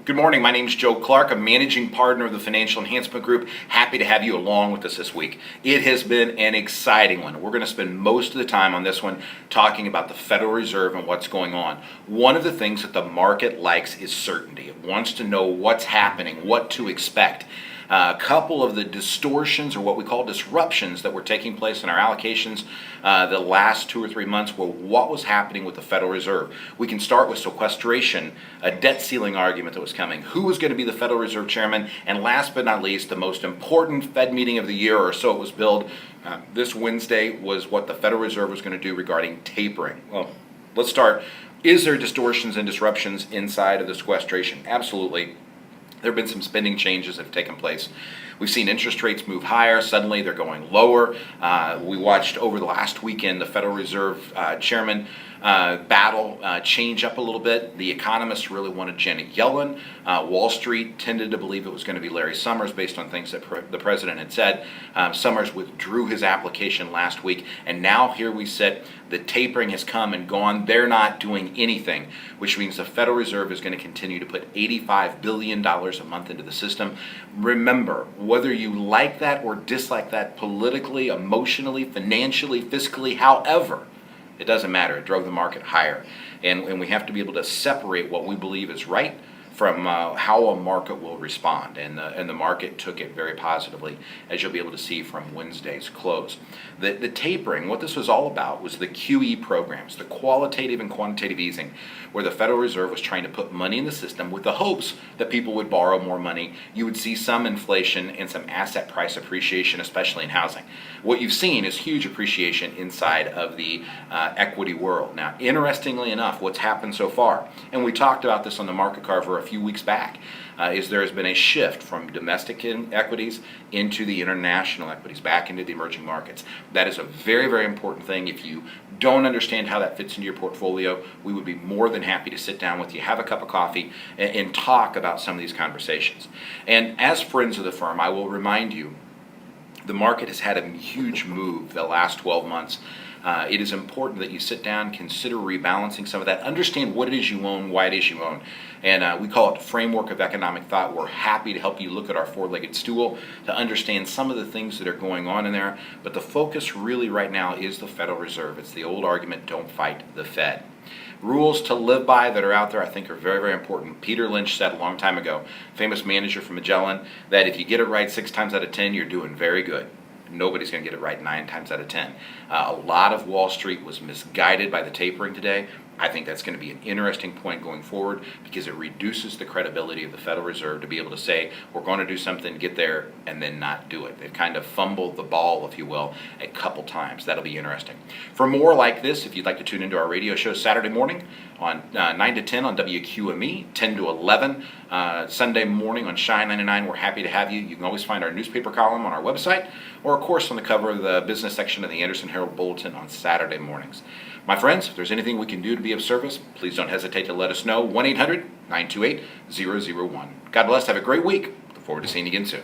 Good morning. My name is Joe Clark. I'm managing partner of the Financial Enhancement Group. Happy to have you along with us this week. It has been an exciting one. We're going to spend most of the time on this one talking about the Federal Reserve and what's going on. One of the things that the market likes is certainty. It wants to know what's happening, what to expect. A couple of the distortions, or what we call disruptions, that were taking place in our allocations the last 2 or 3 months were what was happening with the Federal Reserve. We can start with sequestration, a debt ceiling argument that was coming, who was going to be the Federal Reserve chairman, and last but not least, the most important Fed meeting of the year, or so it was billed, this Wednesday, was what the Federal Reserve was going to do regarding tapering. Well, let's start. Is there distortions and disruptions inside of the sequestration? Absolutely. There have been some spending changes that have taken place. We've seen interest rates move higher. Suddenly they're going lower. We watched over the last weekend the Federal Reserve chairman battle change up a little bit. The economists really wanted Janet Yellen. Wall Street tended to believe it was going to be Larry Summers based on things that the president had said. Summers withdrew his application last week, and now here we sit. The tapering has come and gone. They're not doing anything, which means the Federal Reserve is going to continue to put $85 billion a month into the system. Remember, whether you like that or dislike that politically, emotionally, financially, fiscally, however, it doesn't matter. It drove the market higher. And we have to be able to separate what we believe is right from how a market will respond. And the market took it very positively, as you'll be able to see from Wednesday's close. The tapering, what this was all about, was the QE programs, the qualitative and quantitative easing, where the Federal Reserve was trying to put money in the system with the hopes that people would borrow more money. You would see some inflation and some asset price appreciation, especially in housing. What you've seen is huge appreciation inside of the equity world. Now, interestingly enough, what's happened so far, and we talked about this on the Market Carver a few weeks back, is there has been a shift from domestic equities into the international equities, back into the emerging markets. That is a very, very important thing. If you don't understand how that fits into your portfolio, we would be more than happy to sit down with you, have a cup of coffee, and talk about some of these conversations. And as friends of the firm, I will remind you, the market has had a huge move the last 12 months. It is important that you sit down, consider rebalancing some of that, understand what it is you own, why it is you own. And we call it framework of economic thought. We're happy to help you look at our four-legged stool to understand some of the things that are going on in there. But the focus really right now is the Federal Reserve. It's the old argument, don't fight the Fed. Rules to live by that are out there, I think, are very, very important. Peter Lynch said a long time ago, famous manager from Magellan, that if you get it right 6 times out of 10, you're doing very good. Nobody's going to get it right 9 times out of 10. A lot of Wall Street was misguided by the tapering today. I think that's going to be an interesting point going forward, because it reduces the credibility of the Federal Reserve to be able to say, we're going to do something, get there, and then not do it. They've kind of fumbled the ball, if you will, a couple times. That'll be interesting. For more like this, if you'd like to tune into our radio show Saturday morning on 9 to 10 on WQME, 10 to 11 Sunday morning on Shine 99, we're happy to have you. You can always find our newspaper column on our website, or of course on the cover of the business section of the Anderson Herald Bulletin on Saturday mornings. My friends, if there's anything we can do to be of service, please don't hesitate to let us know. 1-800-928-0001. God bless. Have a great week. Look forward to seeing you again soon.